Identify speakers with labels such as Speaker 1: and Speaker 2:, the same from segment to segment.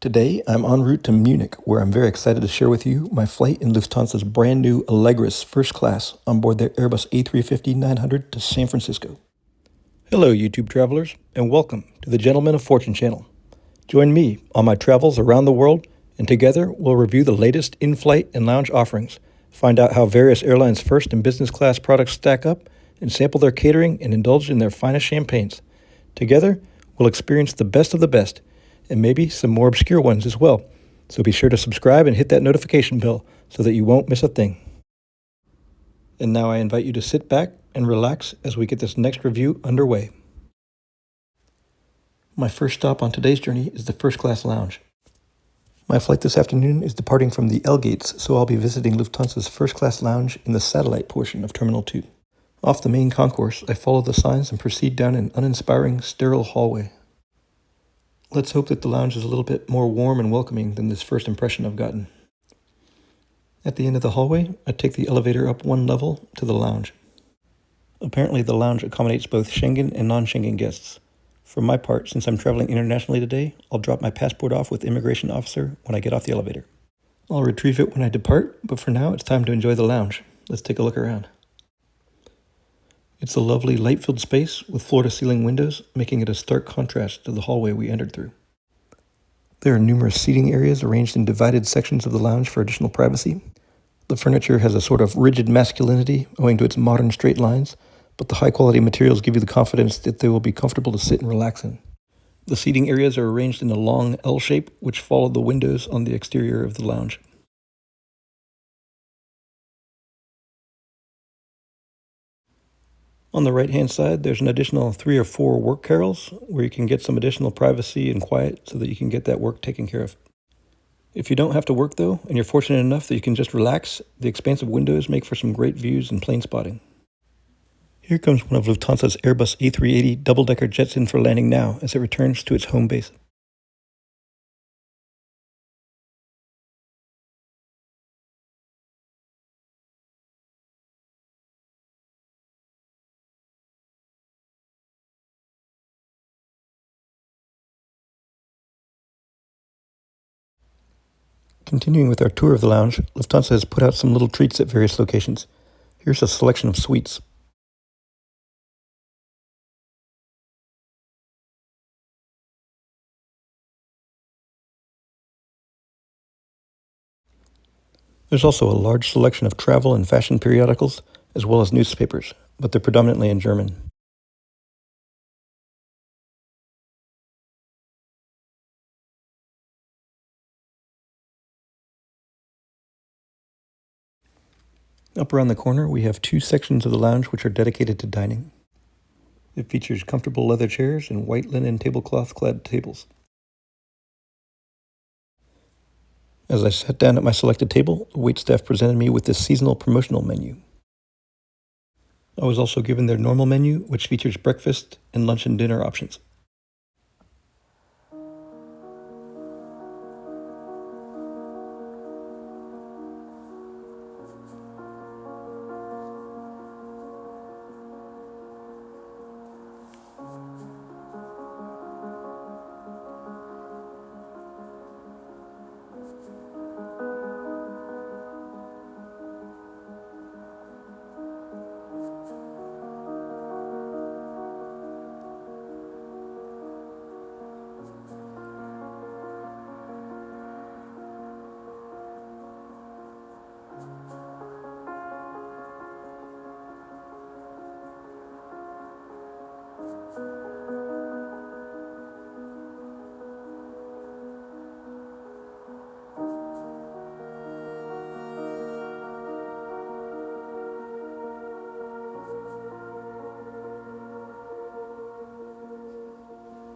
Speaker 1: Today, I'm en route to Munich, where I'm very excited to share with you my flight in Lufthansa's brand new Allegris First Class on board their Airbus A350-900 to San Francisco. Hello, YouTube travelers, and welcome to the Gentleman of Fortune channel. Join me on my travels around the world, and together we'll review the latest in-flight and lounge offerings, find out how various airlines' first and business class products stack up, and sample their catering and indulge in their finest champagnes. Together, we'll experience the best of the best, and maybe some more obscure ones as well. So be sure to subscribe and hit that notification bell so that you won't miss a thing. And now I invite you to sit back and relax as we get this next review underway. My first stop on today's journey is the First Class Lounge. My flight this afternoon is departing from the L gates, so I'll be visiting Lufthansa's First Class Lounge in the satellite portion of Terminal 2. Off the main concourse, I follow the signs and proceed down an uninspiring, sterile hallway. Let's hope that the lounge is a little bit more warm and welcoming than this first impression I've gotten. At the end of the hallway, I take the elevator up one level to the lounge. Apparently, the lounge accommodates both Schengen and non-Schengen guests. For my part, since I'm traveling internationally today, I'll drop my passport off with the immigration officer when I get off the elevator. I'll retrieve it when I depart, but for now, it's time to enjoy the lounge. Let's take a look around. It's a lovely light-filled space with floor-to-ceiling windows, making it a stark contrast to the hallway we entered through. There are numerous seating areas arranged in divided sections of the lounge for additional privacy. The furniture has a sort of rigid masculinity owing to its modern straight lines, but the high-quality materials give you the confidence that they will be comfortable to sit and relax in. The seating areas are arranged in a long L shape, which follow the windows on the exterior of the lounge. On the right-hand side, there's an additional 3 or 4 work carrels where you can get some additional privacy and quiet so that you can get that work taken care of. If you don't have to work, though, and you're fortunate enough that you can just relax, the expansive windows make for some great views and plane spotting. Here comes one of Lufthansa's Airbus A380 double-decker jets in for landing now as it returns to its home base. Continuing with our tour of the lounge, Lufthansa has put out some little treats at various locations. Here's a selection of sweets. There's also a large selection of travel and fashion periodicals, as well as newspapers, but they're predominantly in German. Up around the corner, we have 2 sections of the lounge which are dedicated to dining. It features comfortable leather chairs and white linen tablecloth-clad tables. As I sat down at my selected table, the waitstaff presented me with this seasonal promotional menu. I was also given their normal menu, which features breakfast and lunch and dinner options.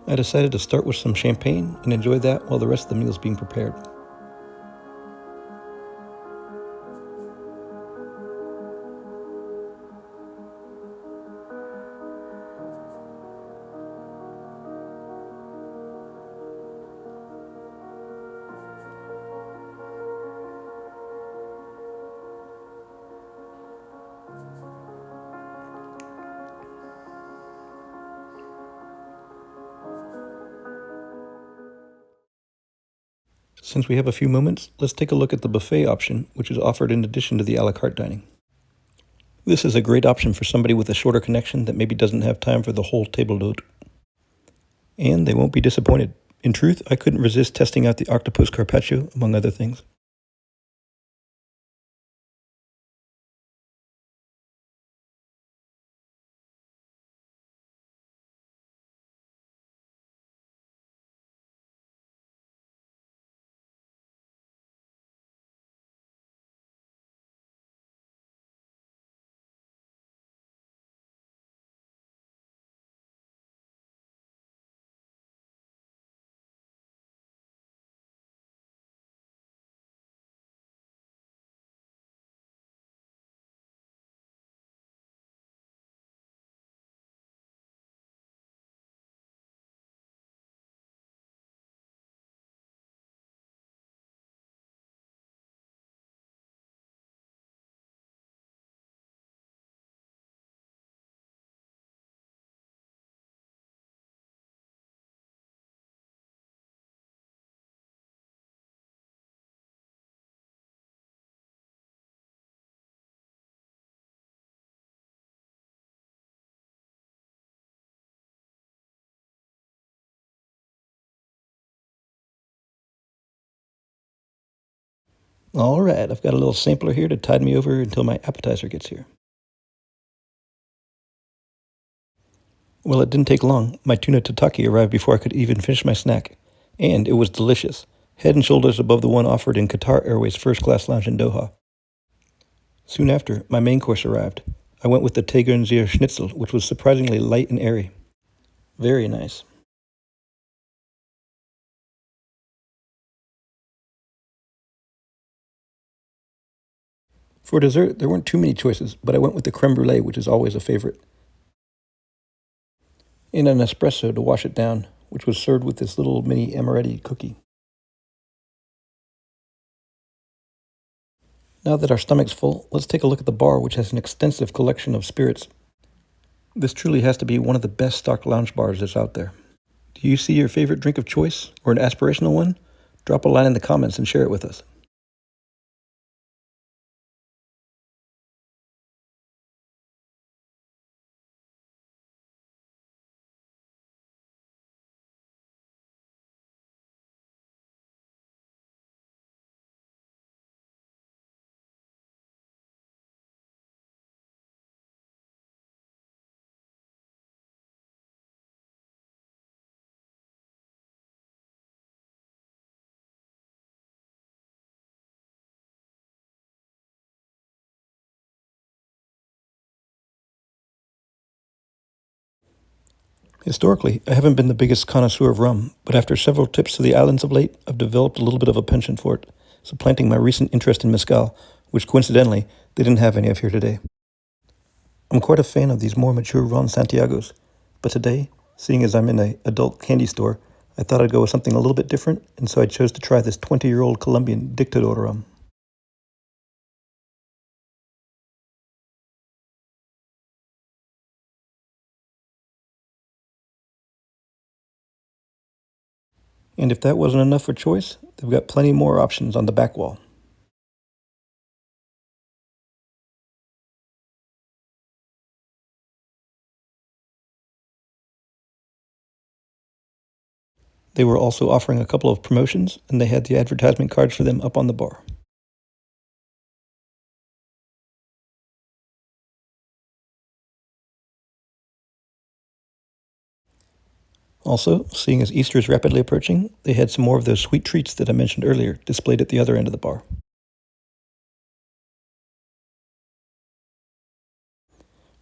Speaker 1: I decided to start with some champagne and enjoy that while the rest of the meal is being prepared. Since we have a few moments, let's take a look at the buffet option, which is offered in addition to the a la carte dining. This is a great option for somebody with a shorter connection that maybe doesn't have time for the whole table d'hôte. And they won't be disappointed. In truth, I couldn't resist testing out the octopus carpaccio, among other things. All right, I've got a little sampler here to tide me over until my appetizer gets here. Well, it didn't take long. My tuna tataki arrived before I could even finish my snack. And it was delicious. Head and shoulders above the one offered in Qatar Airways First Class Lounge in Doha. Soon after, my main course arrived. I went with the Tegernseer Schnitzel, which was surprisingly light and airy. Very nice. For dessert, there weren't too many choices, but I went with the creme brulee, which is always a favorite. And an espresso to wash it down, which was served with this little mini Amenity cookie. Now that our stomach's full, let's take a look at the bar, which has an extensive collection of spirits. This truly has to be one of the best stocked lounge bars that's out there. Do you see your favorite drink of choice, or an aspirational one? Drop a line in the comments and share it with us. Historically, I haven't been the biggest connoisseur of rum, but after several trips to the islands of late, I've developed a little bit of a penchant for it, supplanting my recent interest in mezcal, which coincidentally, they didn't have any of here today. I'm quite a fan of these more mature Ron Santiagos, but today, seeing as I'm in an adult candy store, I thought I'd go with something a little bit different, and so I chose to try this 20-year-old Colombian Dictador rum. And if that wasn't enough for choice, they've got plenty more options on the back wall. They were also offering a couple of promotions, and they had the advertisement cards for them up on the bar. Also, seeing as Easter is rapidly approaching, they had some more of those sweet treats that I mentioned earlier displayed at the other end of the bar.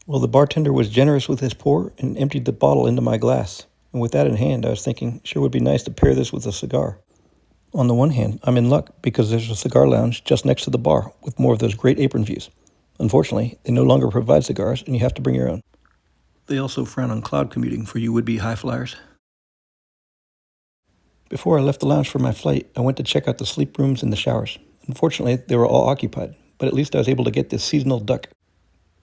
Speaker 1: Well, the bartender was generous with his pour and emptied the bottle into my glass. And with that in hand, I was thinking, sure would be nice to pair this with a cigar. On the one hand, I'm in luck because there's a cigar lounge just next to the bar with more of those great apron views. Unfortunately, they no longer provide cigars and you have to bring your own. They also frown on cloud commuting for you would-be high flyers. Before I left the lounge for my flight, I went to check out the sleep rooms and the showers. Unfortunately, they were all occupied, but at least I was able to get this seasonal duck.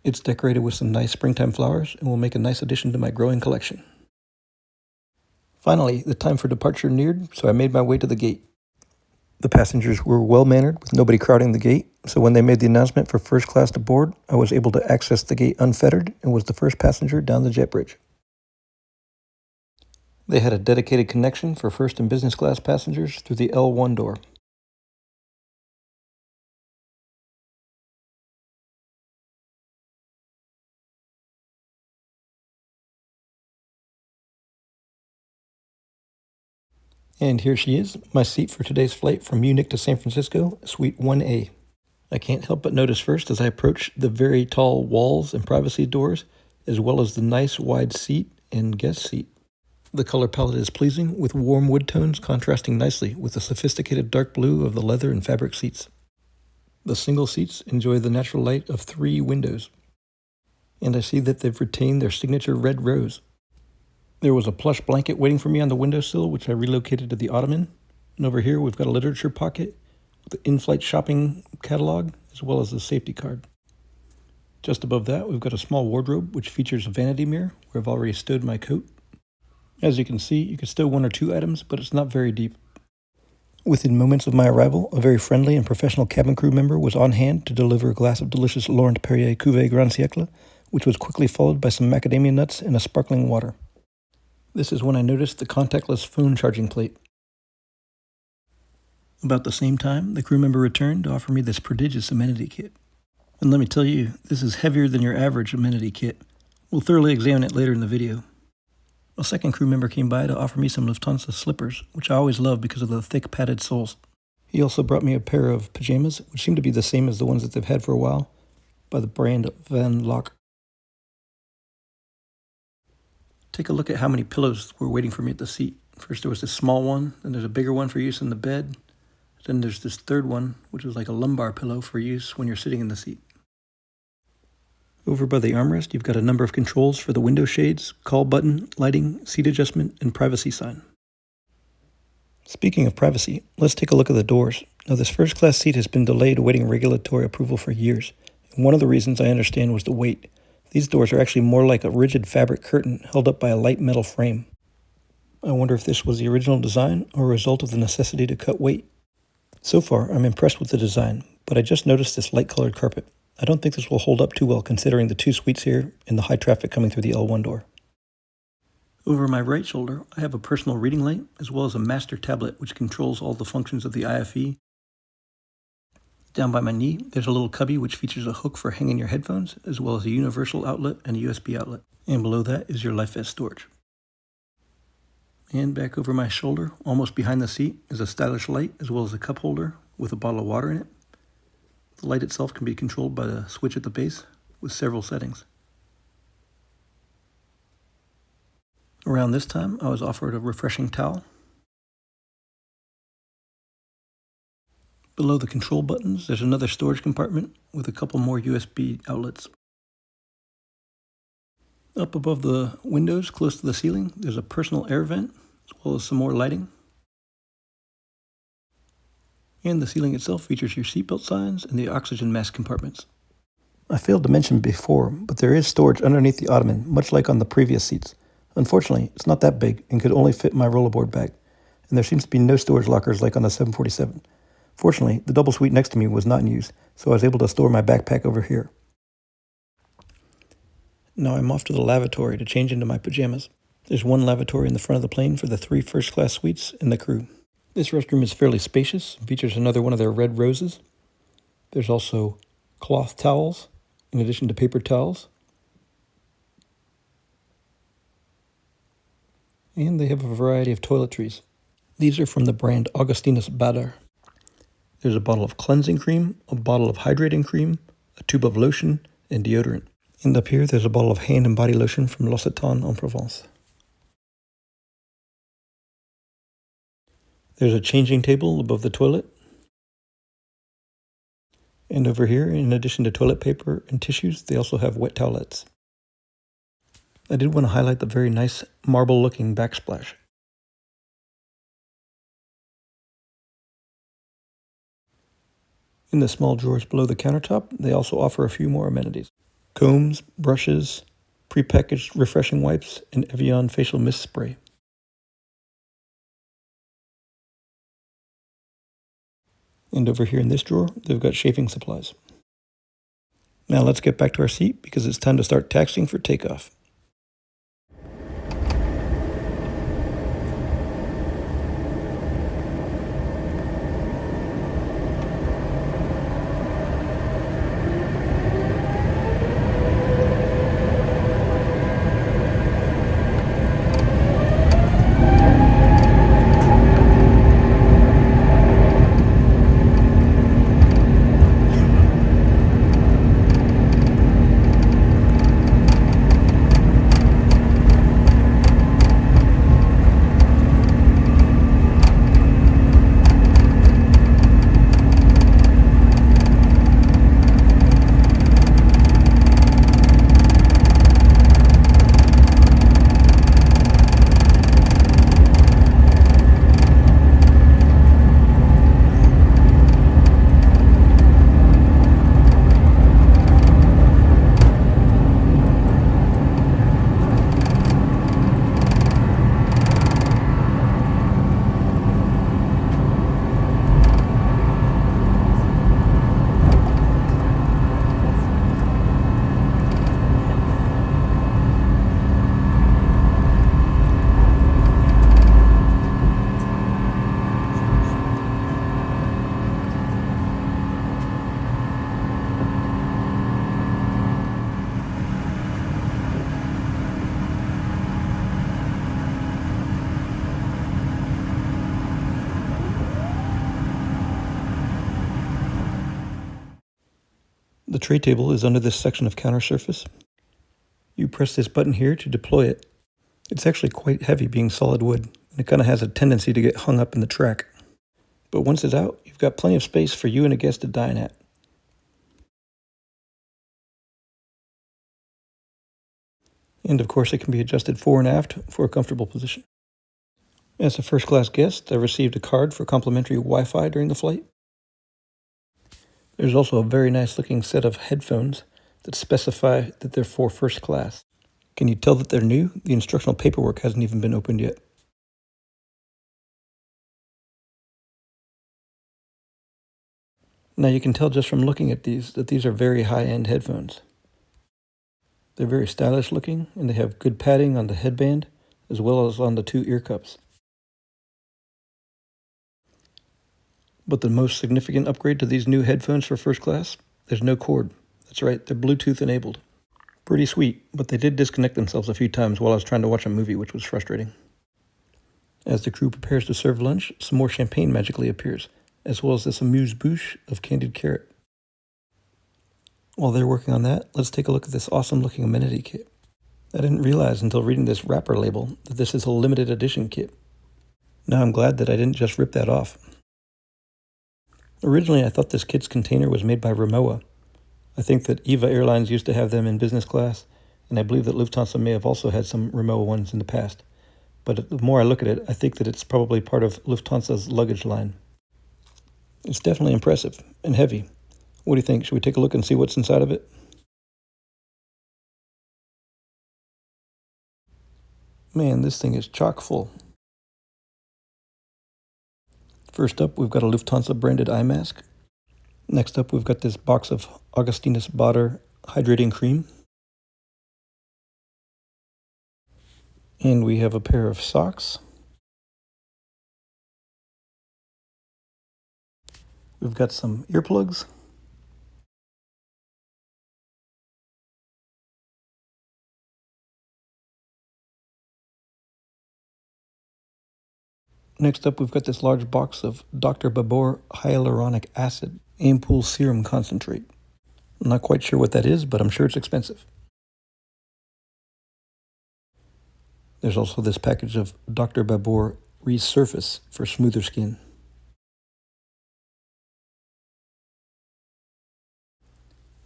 Speaker 1: It's decorated with some nice springtime flowers and will make a nice addition to my growing collection. Finally, the time for departure neared, so I made my way to the gate. The passengers were well-mannered, with nobody crowding the gate, so when they made the announcement for first class to board, I was able to access the gate unfettered and was the first passenger down the jet bridge. They had a dedicated connection for first and business class passengers through the L1 door. And here she is, my seat for today's flight from Munich to San Francisco, Suite 1A. I can't help but notice first as I approach the very tall walls and privacy doors, as well as the nice wide seat and guest seat. The color palette is pleasing, with warm wood tones contrasting nicely with the sophisticated dark blue of the leather and fabric seats. The single seats enjoy the natural light of 3 windows, and I see that they've retained their signature red rose. There was a plush blanket waiting for me on the windowsill, which I relocated to the ottoman, and over here we've got a literature pocket with the in-flight shopping catalog, as well as the safety card. Just above that, we've got a small wardrobe, which features a vanity mirror, where I've already stowed my coat. As you can see, you can stow 1 or 2 items, but it's not very deep. Within moments of my arrival, a very friendly and professional cabin crew member was on hand to deliver a glass of delicious Laurent Perrier Cuvée Grand Siècle, which was quickly followed by some macadamia nuts and a sparkling water. This is when I noticed the contactless phone charging plate. About the same time, the crew member returned to offer me this prodigious Amenity kit. And let me tell you, this is heavier than your average Amenity kit. We'll thoroughly examine it later in the video. A second crew member came by to offer me some Lufthansa slippers, which I always love because of the thick padded soles. He also brought me a pair of pajamas, which seem to be the same as the ones that they've had for a while, by the brand Van Lock. Take a look at how many pillows were waiting for me at the seat. First there was this small one, then there's a bigger one for use in the bed, then there's this third one, which is like a lumbar pillow for use when you're sitting in the seat. Over by the armrest, you've got a number of controls for the window shades, call button, lighting, seat adjustment, and privacy sign. Speaking of privacy, let's take a look at the doors. Now, this first class seat has been delayed awaiting regulatory approval for years, and one of the reasons I understand was the weight. These doors are actually more like a rigid fabric curtain held up by a light metal frame. I wonder if this was the original design or a result of the necessity to cut weight. So far, I'm impressed with the design, but I just noticed this light-colored carpet. I don't think this will hold up too well considering the 2 suites here and the high traffic coming through the L1 door. Over my right shoulder, I have a personal reading light, as well as a master tablet which controls all the functions of the IFE. Down by my knee, there's a little cubby which features a hook for hanging your headphones, as well as a universal outlet and a USB outlet. And below that is your life vest storage. And back over my shoulder, almost behind the seat, is a stylish light, as well as a cup holder with a bottle of water in it. The light itself can be controlled by the switch at the base with several settings. Around this time, I was offered a refreshing towel. Below the control buttons, there's another storage compartment with a couple more USB outlets. Up above the windows, close to the ceiling, there's a personal air vent, as well as some more lighting. And the ceiling itself features your seatbelt signs and the oxygen mask compartments. I failed to mention before, but there is storage underneath the ottoman, much like on the previous seats. Unfortunately, it's not that big and could only fit my rollerboard bag, and there seems to be no storage lockers like on the 747. Fortunately, the double suite next to me was not in use, so I was able to store my backpack over here. Now I'm off to the lavatory to change into my pajamas. There's one lavatory in the front of the plane for the 3 first-class suites and the crew. This restroom is fairly spacious and features another one of their red roses. There's also cloth towels, in addition to paper towels. And they have a variety of toiletries. These are from the brand Augustinus Bader. There's a bottle of cleansing cream, a bottle of hydrating cream, a tube of lotion, and deodorant. And up here, there's a bottle of hand and body lotion from L'Occitane en Provence. There's a changing table above the toilet. And over here, in addition to toilet paper and tissues, they also have wet towelettes. I did want to highlight the very nice marble-looking backsplash. In the small drawers below the countertop, they also offer a few more amenities. Combs, brushes, prepackaged refreshing wipes, and Evian facial mist spray. And over here in this drawer, they've got shaving supplies. Now let's get back to our seat because it's time to start taxiing for takeoff. The tray table is under this section of counter surface. You press this button here to deploy it. It's actually quite heavy, being solid wood, and it kind of has a tendency to get hung up in the track. But once it's out, you've got plenty of space for you and a guest to dine at. And of course, it can be adjusted fore and aft for a comfortable position. As a first-class guest, I received a card for complimentary Wi-Fi during the flight. There's also a very nice-looking set of headphones that specify that they're for first class. Can you tell that they're new? The instructional paperwork hasn't even been opened yet. Now you can tell just from looking at these that these are very high-end headphones. They're very stylish looking, and they have good padding on the headband as well as on the two ear cups. But the most significant upgrade to these new headphones for first class, there's no cord. That's right, they're Bluetooth enabled. Pretty sweet, but they did disconnect themselves a few times while I was trying to watch a movie, which was frustrating. As the crew prepares to serve lunch, some more champagne magically appears, as well as this amuse-bouche of candied carrot. While they're working on that, let's take a look at this awesome-looking Amenity kit. I didn't realize until reading this wrapper label that this is a limited edition kit. Now I'm glad that I didn't just rip that off. Originally, I thought this kit's container was made by Rimowa. I think that EVA Airlines used to have them in business class, and I believe that Lufthansa may have also had some Rimowa ones in the past. But the more I look at it, I think that it's probably part of Lufthansa's luggage line. It's definitely impressive and heavy. What do you think? Should we take a look and see what's inside of it? Man, this thing is chock full. First up, we've got a Lufthansa branded eye mask. Next up, we've got this box of Augustinus Bader hydrating cream. And we have a pair of socks. We've got some earplugs. Next up, we've got this large box of Dr. Babor hyaluronic acid ampoule serum concentrate. I'm not quite sure what that is, but I'm sure it's expensive. There's also this package of Dr. Babor Resurface for smoother skin.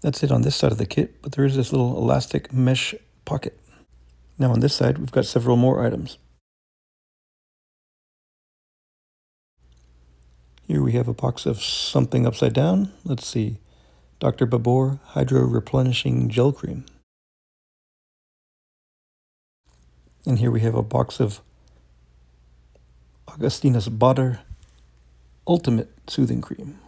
Speaker 1: That's it on this side of the kit, but there is this little elastic mesh pocket. Now on this side, we've got several more items. Here we have a box of something upside down. Let's see. Dr. Babor Hydro Replenishing Gel Cream. And here we have a box of Augustinus Bader Ultimate Soothing Cream.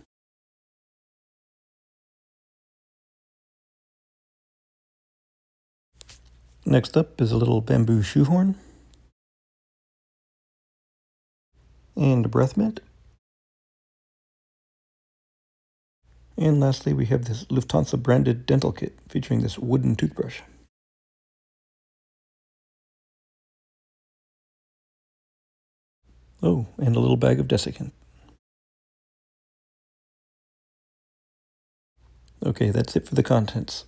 Speaker 1: Next up is a little bamboo shoehorn and a breath mint. And lastly, we have this Lufthansa branded dental kit featuring this wooden toothbrush. Oh, and a little bag of desiccant. Okay, that's it for the contents.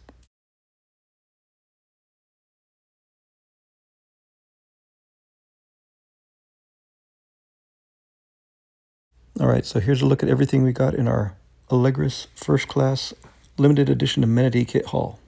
Speaker 1: Alright, so here's a look at everything we got in our Allegris First Class Limited Edition Amenity Kit haul.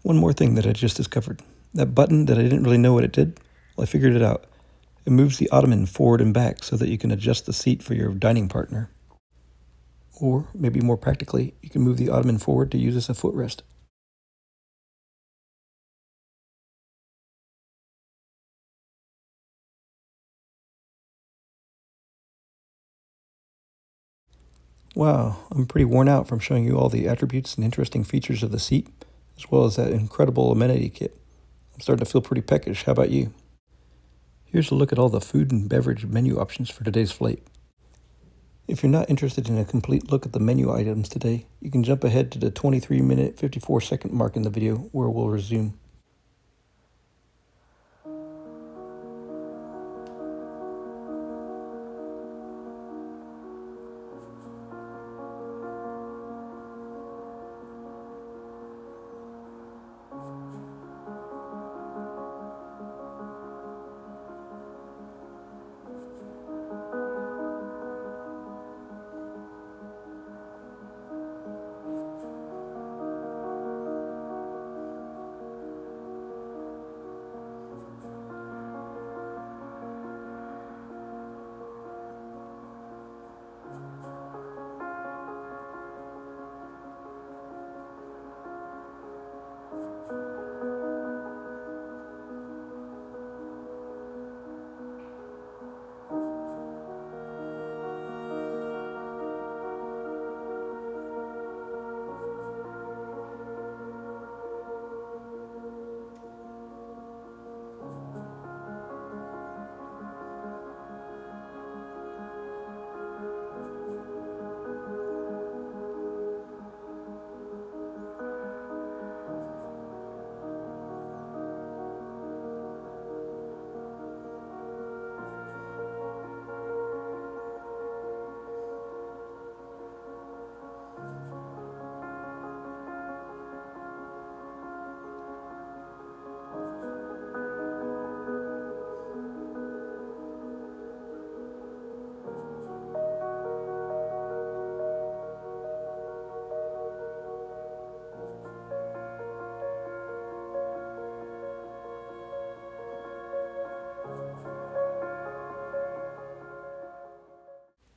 Speaker 1: One more thing that I just discovered. That button that I didn't really know what it did, well, I figured it out. It moves the ottoman forward and back so that you can adjust the seat for your dining partner. Or, maybe more practically, you can move the ottoman forward to use as a footrest. Wow, I'm pretty worn out from showing you all the attributes and interesting features of the seat, as well as that incredible amenity kit. I'm starting to feel pretty peckish. How about you? Here's a look at all the food and beverage menu options for today's flight. If you're not interested in a complete look at the menu items today, you can jump ahead to the 23-minute, 54-second mark in the video where we'll resume.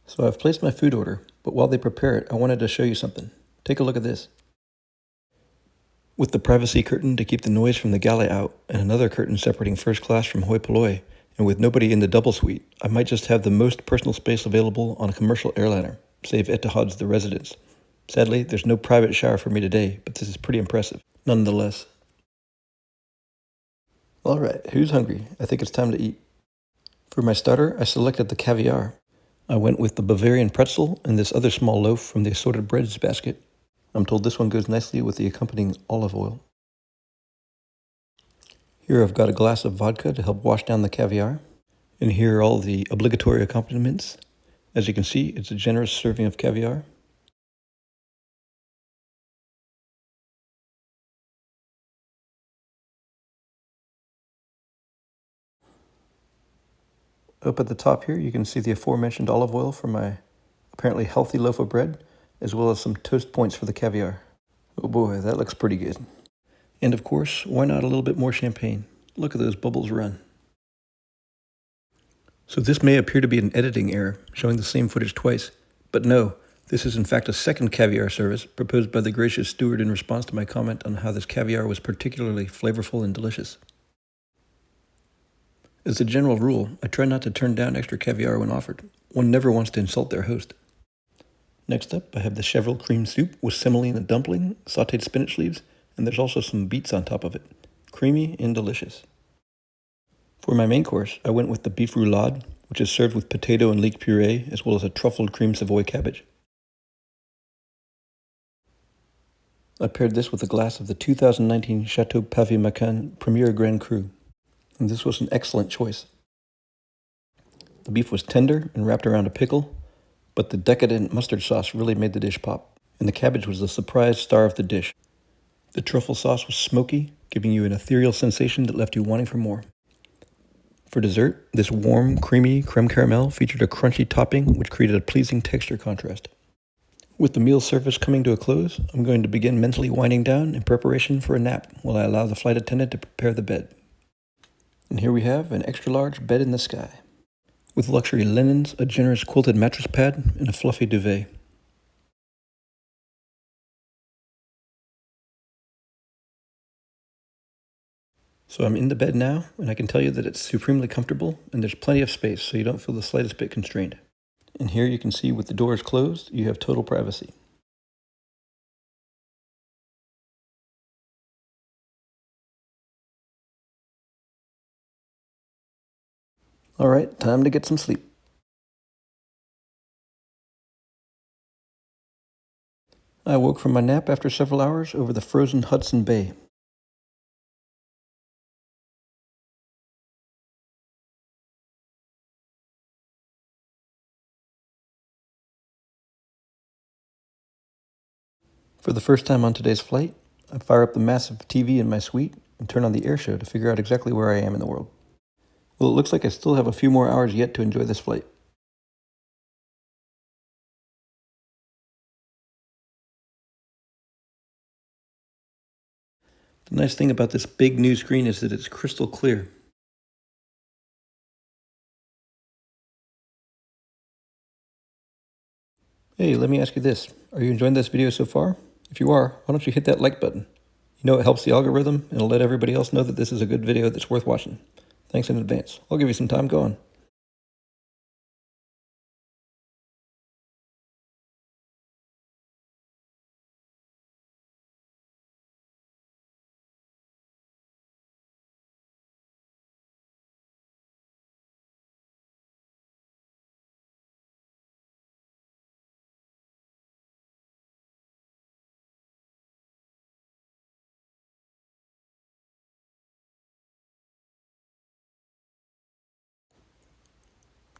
Speaker 1: So I've placed my food order, but while they prepare it, I wanted to show you something. Take a look at this. With the privacy curtain to keep the noise from the galley out, and another curtain separating first class from hoi polloi, and with nobody in the double suite, I might just have the most personal space available on a commercial airliner, save Etihad's The Residence. Sadly, there's no private shower for me today, but this is pretty impressive, nonetheless. Alright, who's hungry? I think it's time to eat. For my starter, I selected the caviar. I went with the Bavarian pretzel and this other small loaf from the assorted breads basket. I'm told this one goes nicely with the accompanying olive oil. Here I've got a glass of vodka to help wash down the caviar. And here are all the obligatory accompaniments. As you can see, it's a generous serving of caviar. Up at the top here, you can see the aforementioned olive oil for my apparently healthy loaf of bread, as well as some toast points for the caviar. Oh boy, that looks pretty good. And of course, why not a little bit more champagne? Look at those bubbles run. So this may appear to be an editing error, showing the same footage twice, but no, This is in fact a second caviar service proposed by the gracious steward in response to my comment on how this caviar was particularly flavorful and delicious. As a general rule, I try not to turn down extra caviar when offered. One never wants to insult their host. Next up, I have the chevre cream soup with semolina dumpling, sautéed spinach leaves, and there's also some beets on top of it. Creamy and delicious. For my main course, I went with the beef roulade, which is served with potato and leek puree, as well as a truffled cream Savoy cabbage. I paired this with a glass of the 2019 Chateau Pavé Macon Premier Grand Cru, and this was an excellent choice. The beef was tender and wrapped around a pickle, but the decadent mustard sauce really made the dish pop, and the cabbage was the surprise star of the dish. The truffle sauce was smoky, giving you an ethereal sensation that left you wanting for more. For dessert, this warm, creamy creme caramel featured a crunchy topping which created a pleasing texture contrast. With the meal service coming to a close, I'm going to begin mentally winding down in preparation for a nap while I allow the flight attendant to prepare the bed. And here we have an extra-large bed in the sky, with luxury linens, a generous quilted mattress pad, and a fluffy duvet. So I'm in the bed now, and I can tell you that it's supremely comfortable, and there's plenty of space, so you don't feel the slightest bit constrained. And here you can see with the doors closed, you have total privacy. All right, time to get some sleep. I woke from my nap after several hours over the frozen Hudson Bay. For the first time on today's flight, I fire up the massive TV in my suite and turn on the air show to figure out exactly where I am in the world. Well, it looks like I still have a few more hours yet to enjoy this flight. The nice thing about this big new screen is that it's crystal clear. Hey, let me ask you this. Are you enjoying this video so far? If you are, why don't you hit that like button? You know it helps the algorithm, and it'll let everybody else know that this is a good video that's worth watching. Thanks in advance. I'll give you some time going.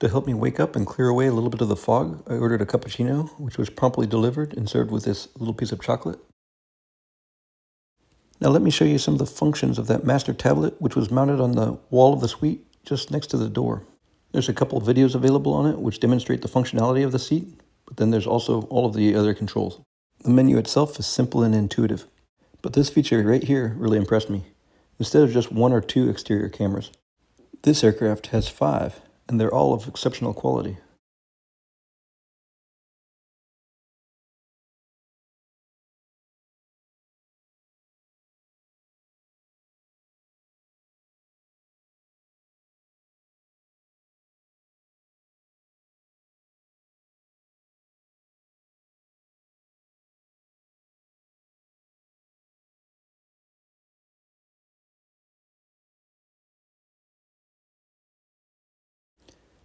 Speaker 1: To help me wake up and clear away a little bit of the fog, I ordered a cappuccino, which was promptly delivered and served with this little piece of chocolate. Now let me show you some of the functions of that master tablet, which was mounted on the wall of the suite just next to the door. There's a couple of videos available on it which demonstrate the functionality of the seat, but then there's also all of the other controls. The menu itself is simple and intuitive, but this feature right here really impressed me. Instead of just one or two exterior cameras, this aircraft has 5, and they're all of exceptional quality.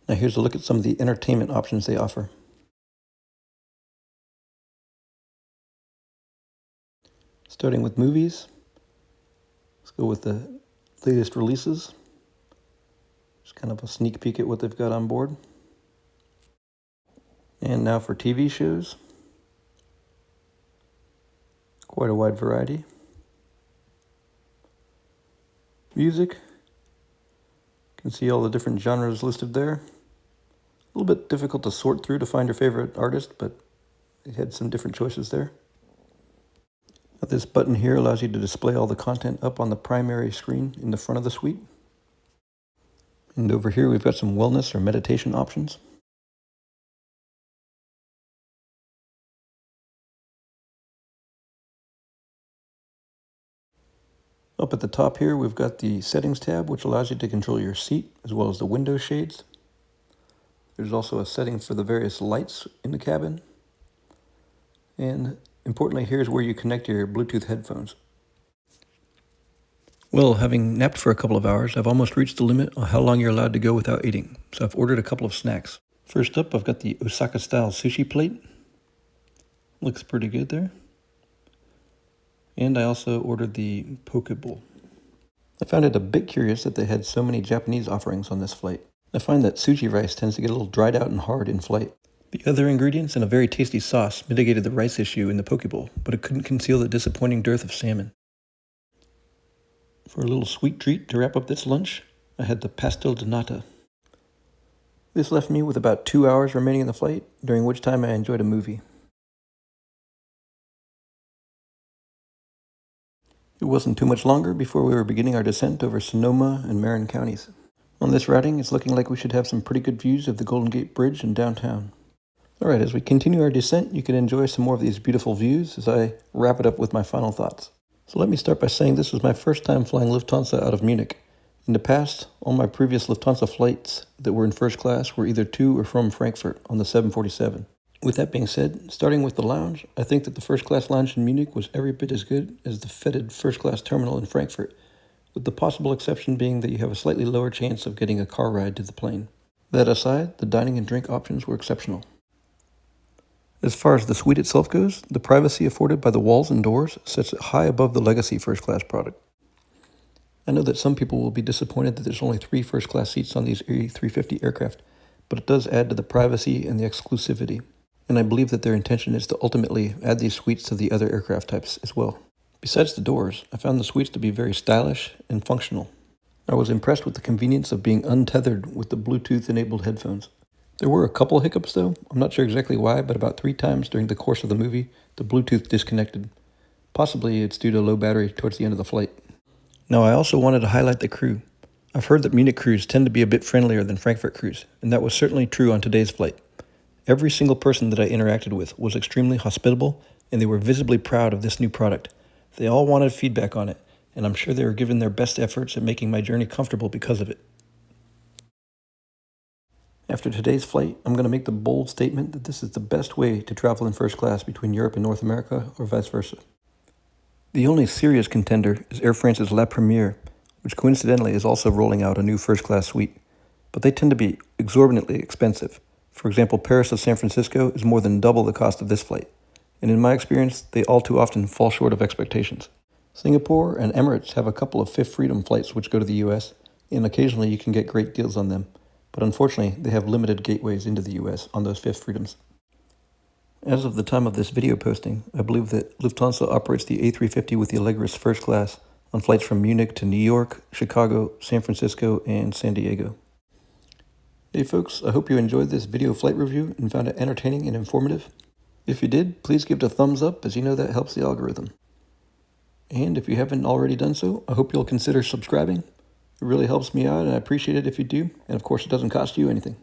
Speaker 1: Now here's a look at some of the entertainment options they offer. Starting with movies, let's go with the latest releases. Just kind of a sneak peek at what they've got on board. And now for TV shows. Quite a wide variety. Music. You can see all the different genres listed there. A little bit difficult to sort through to find your favorite artist, but it had some different choices there. Now this button here allows you to display all the content up on the primary screen in the front of the suite. And over here we've got some wellness or meditation options. Up at the top here, we've got the settings tab, which allows you to control your seat as well as the window shades. There's also a setting for the various lights in the cabin. And importantly, here's where you connect your Bluetooth headphones. Well, having napped for a couple of hours, I've almost reached the limit on how long you're allowed to go without eating, so I've ordered a couple of snacks. First up, I've got the Osaka-style sushi plate. Looks pretty good there. And I also ordered the poke bowl. I found it a bit curious that they had so many Japanese offerings on this flight. I find that sushi rice tends to get a little dried out and hard in flight. The other ingredients and a very tasty sauce mitigated the rice issue in the poke bowl, but it couldn't conceal the disappointing dearth of salmon. For a little sweet treat to wrap up this lunch, I had the pastel de nata. This left me with about 2 hours remaining in the flight, during which time I enjoyed a movie. It wasn't too much longer before we were beginning our descent over Sonoma and Marin counties. On this routing, it's looking like we should have some pretty good views of the Golden Gate Bridge and downtown. Alright, as we continue our descent, you can enjoy some more of these beautiful views as I wrap it up with my final thoughts. So let me start by saying this was my first time flying Lufthansa out of Munich. In the past, all my previous Lufthansa flights that were in first class were either to or from Frankfurt on the 747. With that being said, starting with the lounge, I think that the first class lounge in Munich was every bit as good as the fetid first class terminal in Frankfurt, with the possible exception being that you have a slightly lower chance of getting a car ride to the plane. That aside, the dining and drink options were exceptional. As far as the suite itself goes, the privacy afforded by the walls and doors sets it high above the legacy first-class product. I know that some people will be disappointed that there's only 3 first-class seats on these A350 aircraft, but it does add to the privacy and the exclusivity, and I believe that their intention is to ultimately add these suites to the other aircraft types as well. Besides the doors, I found the suites to be very stylish and functional. I was impressed with the convenience of being untethered with the Bluetooth-enabled headphones. There were a couple of hiccups though. I'm not sure exactly why, but about 3 times during the course of the movie, the Bluetooth disconnected. Possibly it's due to low battery towards the end of the flight. Now I also wanted to highlight the crew. I've heard that Munich crews tend to be a bit friendlier than Frankfurt crews, and that was certainly true on today's flight. Every single person that I interacted with was extremely hospitable, and they were visibly proud of this new product. They all wanted feedback on it, and I'm sure they were giving their best efforts at making my journey comfortable because of it. After today's flight, I'm going to make the bold statement that this is the best way to travel in first class between Europe and North America, or vice versa. The only serious contender is Air France's La Première, which coincidentally is also rolling out a new first-class suite, but they tend to be exorbitantly expensive. For example, Paris to San Francisco is more than double the cost of this flight, and in my experience, they all too often fall short of expectations. Singapore and Emirates have a couple of Fifth Freedom flights which go to the US, and occasionally you can get great deals on them. But unfortunately, they have limited gateways into the US on those Fifth Freedoms. As of the time of this video posting, I believe that Lufthansa operates the A350 with the Allegris First Class on flights from Munich to New York, Chicago, San Francisco, and San Diego. Hey folks, I hope you enjoyed this video flight review and found it entertaining and informative. If you did, please give it a thumbs up, as you know that helps the algorithm. And if you haven't already done so, I hope you'll consider subscribing. It really helps me out, and I appreciate it if you do, and of course it doesn't cost you anything.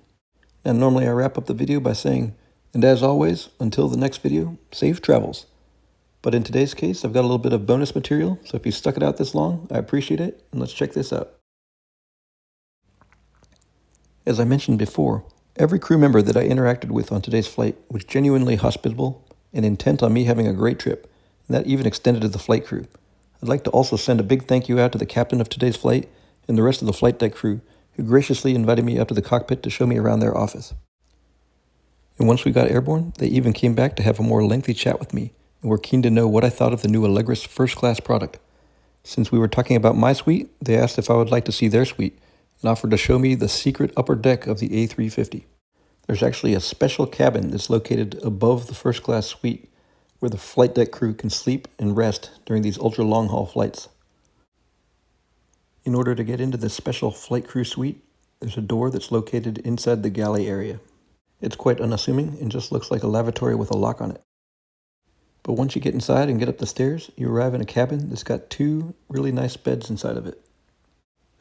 Speaker 1: And normally I wrap up the video by saying, and as always, until the next video, safe travels. But in today's case, I've got a little bit of bonus material, so if you stuck it out this long, I appreciate it, and let's check this out. As I mentioned before, every crew member that I interacted with on today's flight was genuinely hospitable and intent on me having a great trip, and that even extended to the flight crew. I'd like to also send a big thank you out to the captain of today's flight and the rest of the flight deck crew, who graciously invited me up to the cockpit to show me around their office. And once we got airborne, they even came back to have a more lengthy chat with me, and were keen to know what I thought of the new Allegris First Class product. Since we were talking about my suite, they asked if I would like to see their suite, and offered to show me the secret upper deck of the A350. There's actually a special cabin that's located above the first class suite, where the flight deck crew can sleep and rest during these ultra long haul flights. In order to get into this special flight crew suite, there's a door that's located inside the galley area. It's quite unassuming and just looks like a lavatory with a lock on it. But once you get inside and get up the stairs, you arrive in a cabin that's got 2 really nice beds inside of it,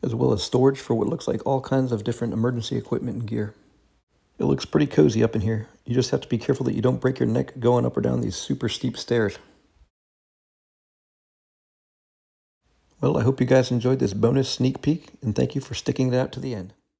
Speaker 1: as well as storage for what looks like all kinds of different emergency equipment and gear. It looks pretty cozy up in here. You just have to be careful that you don't break your neck going up or down these super steep stairs. Well, I hope you guys enjoyed this bonus sneak peek, and thank you for sticking it out to the end.